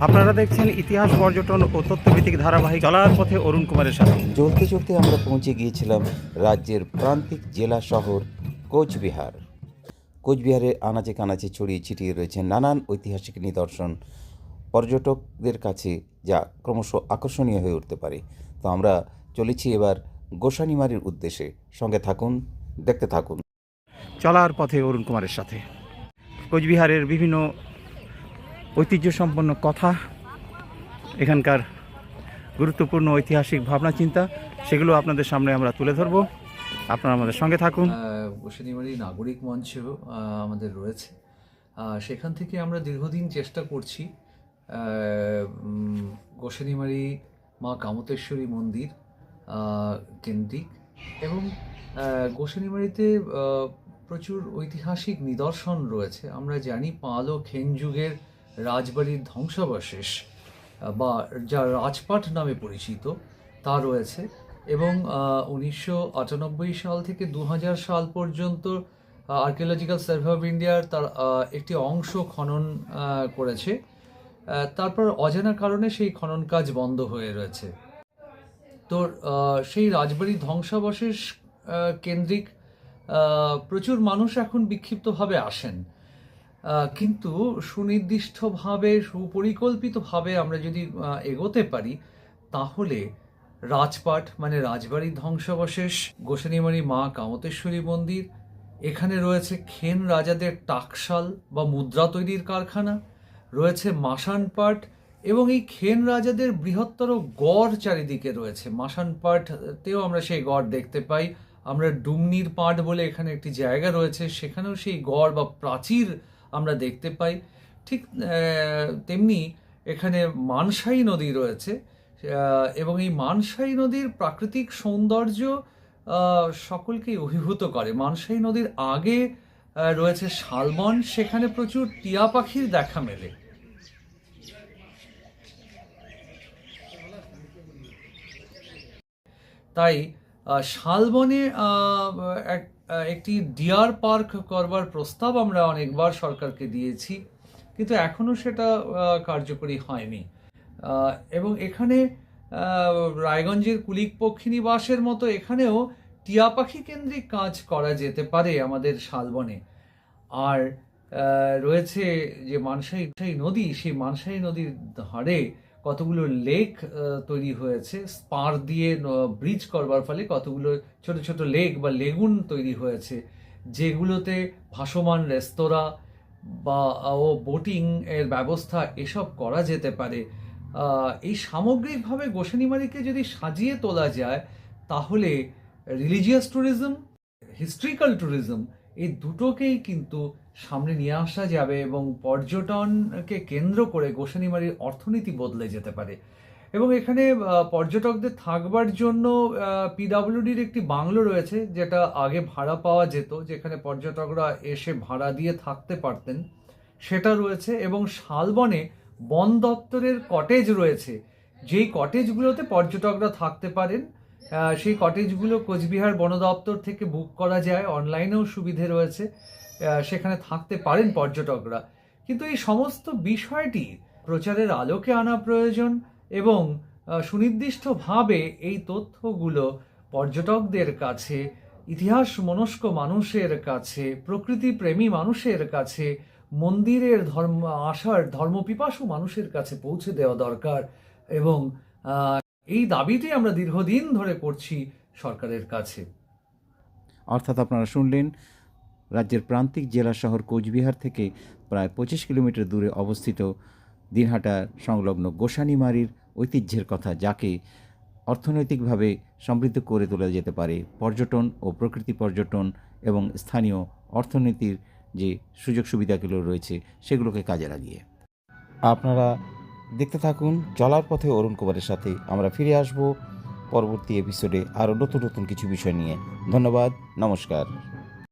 আপনারা দেখছেন ইতিহাস পর্যটন ও তথ্যভিত্তিক ধারাবাহিক চলার পথে অরুণ কুমারের সাথে। চলতে চলতে আমরা পৌঁছে গিয়েছিলাম রাজ্যের প্রান্তিক জেলা শহর কোচবিহার। কোচবিহারের আনাচে কানাচে ছড়িয়ে ছিটিয়ে রয়েছে নানান ঐতিহাসিক নিদর্শন, পর্যটকদের কাছে যা ক্রমশ আকর্ষণীয় হয়ে উঠতে পারে। তো আমরা চলেছি এবার গোসানিমারির উদ্দেশ্যে। সঙ্গে থাকুন, দেখতে থাকুন। চলার পথে অরুণ কুমারের সাথে কোচবিহারের বিভিন্ন ঐতিহ্যসম্পন্ন কথা, এখানকার গুরুত্বপূর্ণ ঐতিহাসিক ভাবনা চিন্তা, সেগুলো আপনাদের সামনে আমরা তুলে ধরব। আপনারা আমাদের সঙ্গে থাকুন। গোসানিমারি নাগরিক মঞ্চ আমাদের রয়েছে, সেখান থেকে আমরা দীর্ঘদিন চেষ্টা করছি গোসানিমারি মা কামতেশ্বরী মন্দির কেন্দ্রিক, এবং গোসানিমারিতে প্রচুর ঐতিহাসিক নিদর্শন রয়েছে। আমরা জানি পাল ও খেন যুগের রাজবাড়ির ধ্বংসাবশেষ বা যা রাজপাট নামে পরিচিত তা রয়েছে, এবং 1998 সাল থেকে 2000 সাল পর্যন্ত আর্কিওলজিক্যাল সার্ভে অফ ইন্ডিয়ার তার একটি অংশ খনন করেছে। তারপর অজানা কারণে সেই খনন কাজ বন্ধ হয়ে রয়েছে। তো সেই রাজবাড়ির ধ্বংসাবশেষ কেন্দ্রিক প্রচুর মানুষ এখন বিক্ষিপ্তভাবে আসেন, কিন্তু সুনির্দিষ্টভাবে সুপরিকল্পিতভাবে আমরা যদি এগোতে পারি তাহলে রাজপাট মানে রাজবাড়ির ধ্বংসাবশেষ, গোসানিমারি মা কামতেশ্বরী মন্দির, এখানে রয়েছে খেন রাজাদের টাকশাল বা মুদ্রা তৈরির কারখানা, রয়েছে মাসানপাট, এবং এই খেন রাজাদের বৃহত্তর গড় চারিদিকে রয়েছে। মাসানপাটতেও আমরা সেই গড় দেখতে পাই। আমরা ডুমনির পাট বলে এখানে একটি জায়গা রয়েছে, সেখানেও সেই গড় বা প্রাচীর আমরা দেখতে পাই। ঠিক তেমনি এখানে মানসাই নদী রয়েছে, এবং এই মানসাই নদীর প্রাকৃতিক সৌন্দর্য সকলকেই অভিভূত করে। মানসাই নদীর আগে রয়েছে শালবন, সেখানে প্রচুর টিয়া পাখির দেখা মেলে। তাই শালবনে একটি ডিয়ার পার্ক করবার প্রস্তাব আমরা অনেকবার সরকারকে দিয়েছি, কিন্তু এখনও সেটা কার্যকরী হয়নি। এবং এখানে রায়গঞ্জের কুলিক পক্ষী নিবাসের মতো এখানেও টিয়া পাখি কেন্দ্রিক কাজ করা যেতে পারে আমাদের শালবনে। আর রয়েছে যে মানসাই নদী, সেই মানসাই নদীর ধারে কতগুলো লেক তৈরি হয়েছে, স্পার দিয়ে ব্রিজ করবার ফলে কতগুলো ছোট ছোট লেক বা লেগুন তৈরি হয়েছে, যেগুলোতে ভাসমান রেস্তোরাঁ বা বোটিং এর ব্যবস্থা এসব করা যেতে পারে। এই সামগ্রিকভাবে গোসানিমারিকে যদি সাজিয়ে তোলা যায় তাহলে রিলিজিয়াস ট্যুরিজম, হিস্ট্রিক্যাল ট্যুরিজম, এই দুটোকেই কিন্তু সামনে নিয়ে আসা যাবে, এবং পর্যটনকে কেন্দ্র করে গোসানিমারির অর্থনীতি বদলে যেতে পারে। এবং এখানে পর্যটকদের থাকবার জন্য পিডাব্লিউডির একটি বাংলো রয়েছে, যেটা আগে ভাড়া পাওয়া যেত, যেখানে পর্যটকরা এসে ভাড়া দিয়ে থাকতে পারতেন, সেটা রয়েছে। এবং শালবনে বন দপ্তরের কটেজ রয়েছে, যেই কটেজগুলোতে পর্যটকরা থাকতে পারেন। সেই কটেজগুলো কোচবিহার বন দপ্তর থেকে বুক করা যায়, অনলাইনেও সুবিধে রয়েছে, সেখানে থাকতে পারেন পর্যটকরা। কিন্তু এই সমস্ত বিষয়টি প্রচারের আলোকে আনা প্রয়োজন, এবং সুনির্দিষ্টভাবে এই তথ্যগুলো পর্যটকদের কাছে, ইতিহাস মনস্ক মানুষের কাছে, প্রকৃতিপ্রেমী মানুষের কাছে, মন্দিরের ধর্মপিপাসু মানুষের কাছে পৌঁছে দেওয়া দরকার। এবং এই দাবিটি আমরা দীর্ঘদিন ধরে করছি সরকারের কাছে। অর্থাৎ আপনারা শুনলেন রাজ্যের প্রান্তিক জেলা শহর কোচবিহার থেকে প্রায় 25 কিলোমিটার দূরে অবস্থিত দিনহাটা সংলগ্ন গোসানিমারির ঐতিহ্যের কথা, যাকে অর্থনৈতিকভাবে সমৃদ্ধ করে তোলা যেতে পারে পর্যটন ও প্রকৃতি পর্যটন এবং স্থানীয় অর্থনীতির যে সুযোগ সুবিধাগুলো রয়েছে সেগুলোকে কাজে লাগিয়ে। আপনারা দেখতে থাকুন চলার পথে অরুণ কুমারের সাথে। আমরা ফিরে আসব পরবর্তী এপিসোডে আরও নতুন নতুন কিছু বিষয় নিয়ে। ধন্যবাদ, নমস্কার।